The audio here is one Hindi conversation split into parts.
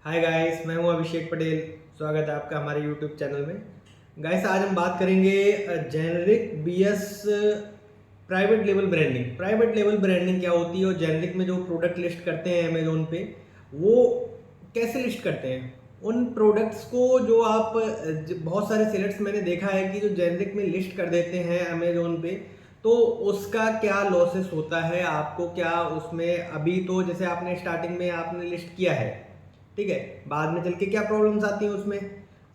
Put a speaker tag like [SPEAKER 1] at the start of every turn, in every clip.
[SPEAKER 1] हाय गाइस, मैं हूं अभिषेक पटेल। स्वागत है आपका हमारे यूट्यूब चैनल में। गाइस, आज हम बात करेंगे generic vs private level branding. Private level branding क्या होती है और जेनेरिक में जो प्रोडक्ट लिस्ट करते हैं अमेजोन पे, वो कैसे लिस्ट करते हैं उन प्रोडक्ट्स को। जो आप बहुत सारे सेलर्स मैंने देखा है कि जो जेनेरिक में लिस्ट कर देते हैं अमेजोन पे, तो उसका क्या लॉसेस होता है आपको, क्या उसमें अभी तो जैसे आपने स्टार्टिंग में आपने लिस्ट किया है, ठीक है, बाद में चल के क्या प्रॉब्लम्स आती हैं उसमें।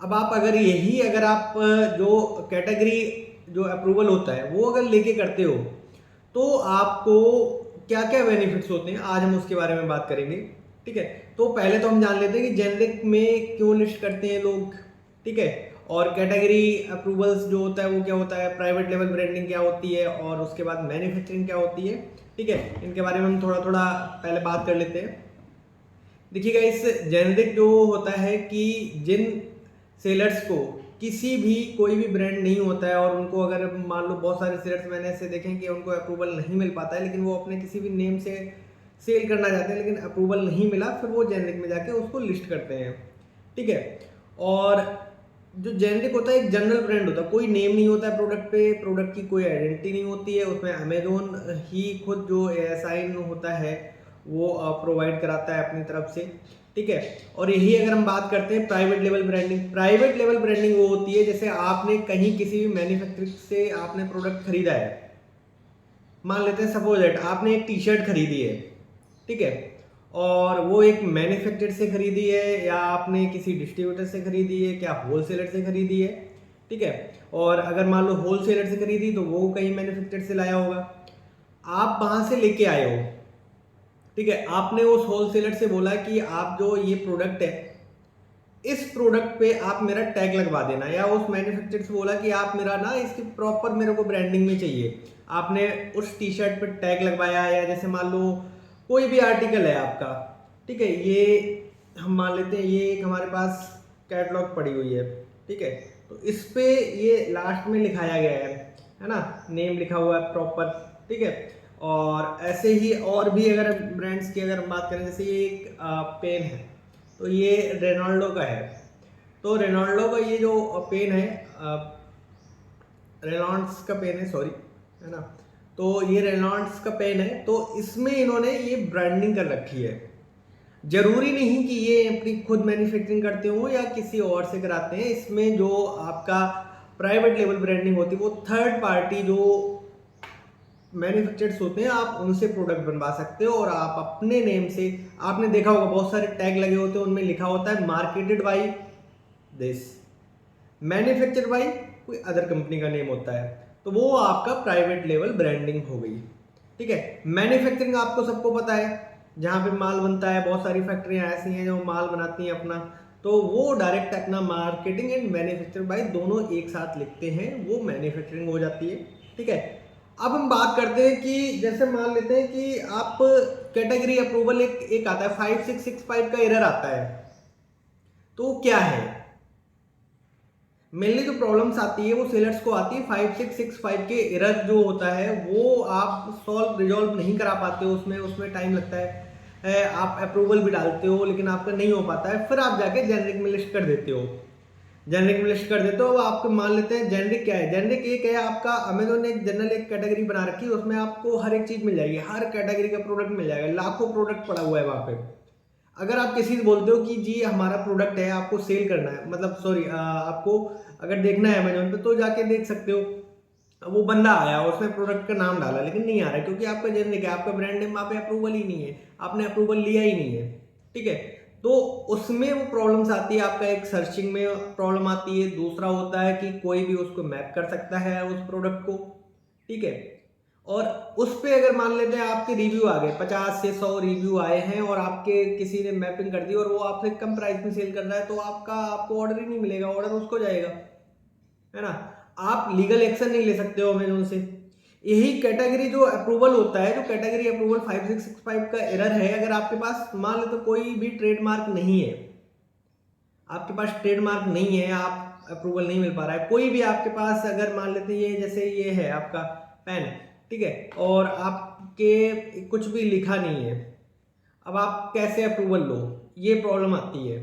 [SPEAKER 1] अब आप अगर आप जो कैटेगरी जो अप्रूवल होता है वो अगर लेके करते हो, तो आपको क्या क्या बेनिफिट्स होते हैं, आज हम उसके बारे में बात करेंगे। ठीक है, तो पहले तो हम जान लेते हैं कि जेनेरिक में क्यों लिस्ट करते हैं लोग। ठीक है, और कैटेगरी अप्रूवल्स जो होता है वो क्या होता है, प्राइवेट लेवल ब्रांडिंग क्या होती है, और उसके बाद मैन्युफैक्चरिंग क्या होती है। ठीक है, इनके बारे में हम थोड़ा थोड़ा पहले बात कर लेते हैं। देखिएगा, इस जेनेरिक जो होता है कि जिन सेलर्स को किसी भी कोई भी ब्रांड नहीं होता है, और उनको अगर मान लो बहुत सारे सेलर्स मैंने ऐसे देखे हैं कि उनको अप्रूवल नहीं मिल पाता है, लेकिन वो अपने किसी भी नेम से सेल करना चाहते हैं लेकिन अप्रूवल नहीं मिला, फिर वो जेनेरिक में जाके उसको लिस्ट करते हैं। ठीक है, और जो जेनेरिक होता है एक जनरल ब्रांड होता है, कोई नेम नहीं होता है प्रोडक्ट पे, प्रोडक्ट की कोई आइडेंटिटी नहीं होती है उसमें। अमेजोन ही खुद जो एसाइन होता है वो प्रोवाइड कराता है अपनी तरफ से। ठीक है, और यही अगर हम बात करते हैं private level branding. Private level branding वो होती है जैसे आपने कहीं किसी भी मैन्युफैक्चरर से आपने प्रोडक्ट खरीदा है। मान लेते हैं सपोज दैट आपने एक टी शर्ट खरीदी है, ठीक है, और वो एक मैन्युफैक्चरर से खरीदी है या आपने किसी डिस्ट्रीब्यूटर से खरीदी है, क्या होलसेलर से खरीदी है। ठीक है, और अगर मान लो होलसेलर से खरीदी तो वो कहीं मैन्युफैक्चरर से लाया होगा, आप वहां से लेके आए हो। ठीक है, आपने उस होलसेलर से बोला कि आप जो ये प्रोडक्ट है, इस प्रोडक्ट पे आप मेरा टैग लगवा देना, या उस मैन्युफैक्चरर से बोला कि आप मेरा ना इसकी प्रॉपर मेरे को ब्रांडिंग में चाहिए। आपने उस टी शर्ट पे टैग लगवाया, या जैसे मान लो कोई भी आर्टिकल है आपका, ठीक है, ये हम मान लेते हैं ये एक हमारे पास कैटलॉग पड़ी हुई है। ठीक है, तो इस पे ये लास्ट में लिखाया गया है ना, नेम लिखा हुआ है प्रॉपर। ठीक है, और ऐसे ही और भी अगर ब्रांड्स की अगर हम बात करें, जैसे ये एक पेन है, तो ये रेनॉल्डो का है। तो रेनॉल्डो का ये जो पेन है, रेनॉल्ड्स का पेन है, सॉरी, है ना। तो ये रेनॉल्ड्स का पेन है, तो इसमें इन्होंने ये ब्रांडिंग कर रखी है। जरूरी नहीं कि ये अपनी खुद मैन्युफैक्चरिंग करते हो या किसी और से कराते हैं। इसमें जो आपका प्राइवेट लेवल ब्रांडिंग होती है वो थर्ड पार्टी जो मैन्युफैक्चरर्स होते हैं, आप उनसे प्रोडक्ट बनवा सकते हो, और आप अपने नेम से, आपने देखा होगा बहुत सारे टैग लगे होते हैं, उनमें लिखा होता है marketed by this, manufacture by कोई अदर कंपनी का नेम होता है, तो वो आपका प्राइवेट लेवल ब्रांडिंग हो गई। ठीक है, मैन्युफैक्चरिंग आपको सबको पता है, जहां पे माल बनता है, बहुत सारी फैक्ट्रियां ऐसी हैं जो माल बनाती हैं अपना, तो वो डायरेक्ट अपना मार्केटिंग एंड मैन्युफैक्चर बाई दोनों एक साथ लिखते हैं, वो मैन्युफैक्चरिंग हो जाती है। ठीक है, अब हम बात करते हैं कि जैसे मान लेते हैं कि आप कैटेगरी अप्रूवल एक आता है 5665 का एरर आता है, तो क्या है मेनली जो प्रॉब्लम्स आती है वो सेलर्स को आती है 5665 के एरर जो होता है वो आप सॉल्व रिजॉल्व नहीं करा पाते हो, उसमें उसमें टाइम लगता है। आप अप्रूवल भी डालते हो लेकिन आपका नहीं हो पाता है, फिर आप जाके जेनरिक में लिस्ट कर देते हो। जेनरिक में लिस्ट कर देते हो, अब आपको मान लेते हैं जेनरिक क्या है। जेनरिक एक है आपका, अमेजोन ने एक जनरल एक कैटेगरी बना रखी है, उसमें आपको हर एक चीज मिल जाएगी, हर कैटेगरी का प्रोडक्ट मिल जाएगा, लाखों प्रोडक्ट पड़ा हुआ है वहां पे। अगर आप किसी से बोलते हो कि जी हमारा प्रोडक्ट है, आपको सेल करना है, मतलब सॉरी, आपको अगर देखना है अमेजोन पे तो जाके देख सकते हो। अब वो बंदा आया, उसने प्रोडक्ट का नाम डाला लेकिन नहीं आ रहा है, क्योंकि आपका जेनरिक है, आपका ब्रांड नेम वहाँ पे अप्रूवल ही नहीं है, आपने अप्रूवल लिया ही नहीं है। ठीक है, तो उसमें वो प्रॉब्लम्स आती है, आपका एक सर्चिंग में प्रॉब्लम आती है, दूसरा होता है कि कोई भी उसको मैप कर सकता है उस प्रोडक्ट को। ठीक है, और उस पे अगर मान लेते हैं आपके रिव्यू आ गए, 50 से 100 रिव्यू आए हैं, और आपके किसी ने मैपिंग कर दी और वो आपसे कम प्राइस में सेल कर रहा है, तो आपको ऑर्डर ही नहीं मिलेगा, ऑर्डर उसको जाएगा, है ना। आप लीगल एक्शन नहीं ले सकते हो अमेजोन से। यही कैटेगरी जो अप्रूवल होता है, जो कैटेगरी अप्रूवल 5665 का एरर है, अगर आपके पास मान लो तो कोई भी ट्रेडमार्क नहीं है, आपके पास ट्रेडमार्क नहीं है, आप अप्रूवल नहीं मिल पा रहा है, कोई भी आपके पास अगर मान लेते हैं ये जैसे ये है आपका पेन, ठीक है, और आपके कुछ भी लिखा नहीं है, अब आप कैसे अप्रूवल लो। ये प्रॉब्लम आती है।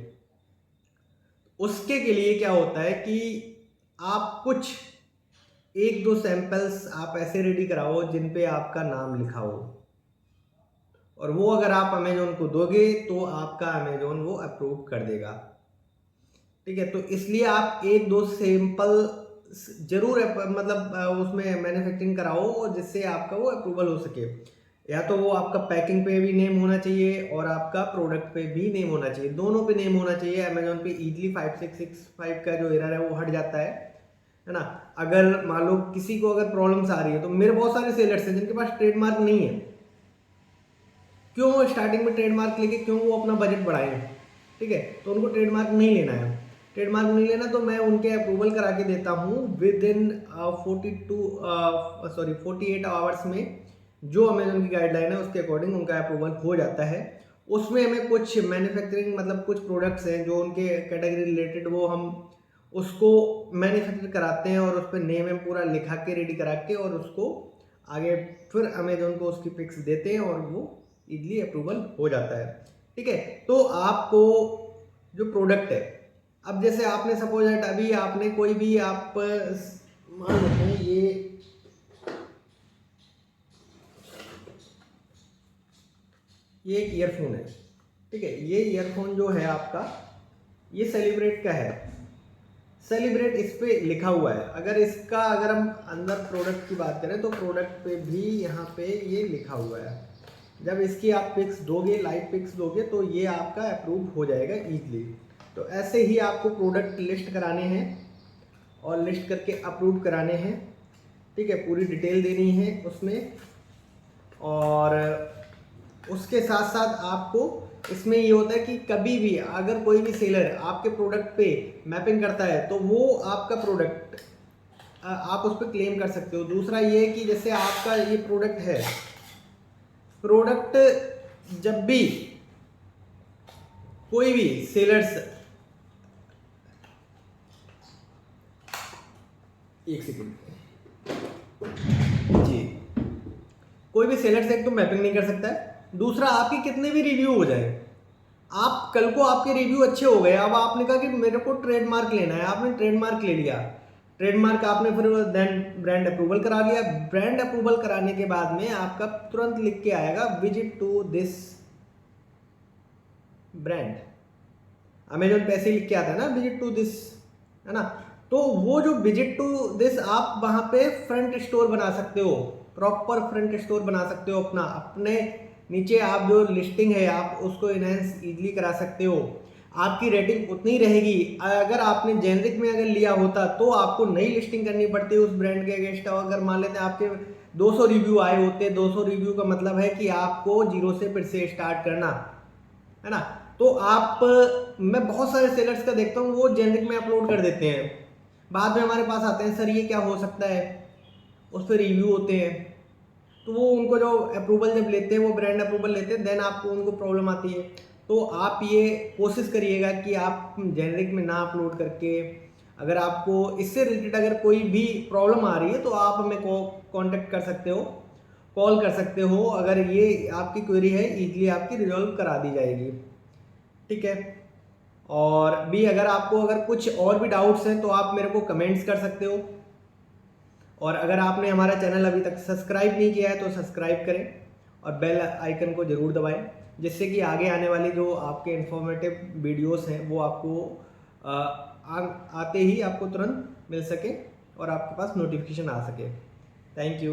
[SPEAKER 1] उसके के लिए क्या होता है कि आप कुछ 1-2 सैंपल्स आप ऐसे रेडी कराओ जिन पे आपका नाम लिखा हो, और वो अगर आप अमेज़न को दोगे तो आपका अमेज़न वो अप्रूव कर देगा। ठीक है, तो इसलिए आप 1-2 सैंपल जरूर मतलब उसमें मैन्युफैक्चरिंग कराओ, और जिससे आपका वो अप्रूवल हो सके। या तो वो आपका पैकिंग पे भी नेम होना चाहिए और आपका प्रोडक्ट पे भी नेम होना चाहिए, दोनों पे नेम होना चाहिए। अमेज़न पे इजीली 5665 का जो एरर है वो हट जाता है ना। अगर मान लो किसी को अगर प्रॉब्लम्स आ रही है, तो मेरे बहुत सारे सेलर्स हैं जिनके पास ट्रेडमार्क नहीं है। क्यों वो स्टार्टिंग में ट्रेडमार्क लेके क्यों वो अपना बजट बढ़ाएं? ठीक है, तो उनको ट्रेडमार्क नहीं लेना है। ट्रेडमार्क नहीं लेना तो मैं उनके अप्रूवल करा के देता हूँ विद इन 48 आवर्स में। जो अमेजन की गाइडलाइन है उसके अकॉर्डिंग उनका अप्रूवल हो जाता है। उसमें हमें कुछ मैन्युफैक्चरिंग मतलब कुछ प्रोडक्ट्स हैं जो उनके कैटेगरी रिलेटेड, वो हम उसको मैन्युफैक्चर कराते हैं और उस पर नेम पूरा लिखा के रेडी करा के और उसको आगे फिर अमेजोन को उसकी पिक्स देते हैं और वो इजीली अप्रूवल हो जाता है। ठीक है, तो आपको जो प्रोडक्ट है, अब जैसे आपने सपोज दैट अभी आपने कोई भी आप मान लेते हैं ये एक ईयरफोन है। ठीक है, ये ईयरफोन जो है आपका, ये सेलिब्रेट का है। सेलिब्रेट इस पे लिखा हुआ है। अगर हम अंदर प्रोडक्ट की बात करें तो प्रोडक्ट पे भी यहाँ पे ये लिखा हुआ है। जब इसकी आप पिक्स दोगे, लाइव पिक्स दोगे, तो ये आपका अप्रूव हो जाएगा इजीली। तो ऐसे ही आपको प्रोडक्ट लिस्ट कराने हैं और लिस्ट करके अप्रूव कराने हैं। ठीक है, पूरी डिटेल देनी है उसमें, और उसके साथ साथ आपको इसमें ये होता है कि कभी भी अगर कोई भी सेलर आपके प्रोडक्ट पे मैपिंग करता है तो वो आपका प्रोडक्ट आप उस पर क्लेम कर सकते हो। दूसरा ये कि जैसे आपका ये प्रोडक्ट है, प्रोडक्ट जब भी कोई भी सेलर्स, एक सेकेंड जी, कोई भी सेलर से एक तो मैपिंग नहीं कर सकता है। दूसरा आपके कितने भी रिव्यू हो जाए, आप कल को आपके रिव्यू अच्छे हो गए, अब आपने कहा कि मेरे को ट्रेडमार्क लेना है, आपने ट्रेडमार्क ले लिया, ट्रेडमार्क आपने फिर देन ब्रांड अप्रूवल करा लिया। ब्रांड अप्रूवल कराने के बाद में आपका तुरंत लिख के आएगा visit to this brand. Amazon पे ऐसे लिख के आता है ना, विजिट टू दिस, है ना। तो वो जो विजिट टू दिस, आप वहां पे फ्रंट स्टोर बना सकते हो, प्रॉपर फ्रंट स्टोर बना सकते हो अपना। अपने नीचे आप जो लिस्टिंग है आप उसको इनहेंस इजीली करा सकते हो। आपकी रेटिंग उतनी रहेगी। अगर आपने जेनरिक में अगर लिया होता तो आपको नई लिस्टिंग करनी पड़ती उस ब्रांड के अगेंस्ट। अगर मान लेते हैं आपके 200 रिव्यू आए होते, 200 रिव्यू का मतलब है कि आपको जीरो से फिर से स्टार्ट करना है ना। तो आप, मैं बहुत सारे सेलर्स का देखता हूँ वो जेनरिक में अपलोड कर देते हैं, बाद में हमारे पास आते हैं सर ये क्या हो सकता है, उस पर रिव्यू होते हैं। तो वो उनको जो अप्रूवल जब लेते हैं, वो ब्रांड अप्रूवल लेते हैं, देन आपको उनको प्रॉब्लम आती है। तो आप ये कोशिश करिएगा कि आप जेनरिक में ना अपलोड करके, अगर आपको इससे रिलेटेड अगर कोई भी प्रॉब्लम आ रही है तो आप हमें कांटेक्ट कर सकते हो, कॉल कर सकते हो। अगर ये आपकी क्वेरी है इजीली आपकी रिजॉल्व करा दी जाएगी। ठीक है, और भी अगर कुछ और भी डाउट्स हैं तो आप मेरे को कमेंट्स कर सकते हो। और अगर आपने हमारा चैनल अभी तक सब्सक्राइब नहीं किया है तो सब्सक्राइब करें और बेल आइकन को ज़रूर दबाएं, जिससे कि आगे आने वाली जो आपके इन्फॉर्मेटिव वीडियोस हैं वो आपको आते ही आपको तुरंत मिल सके और आपके पास नोटिफिकेशन आ सके। Thank you.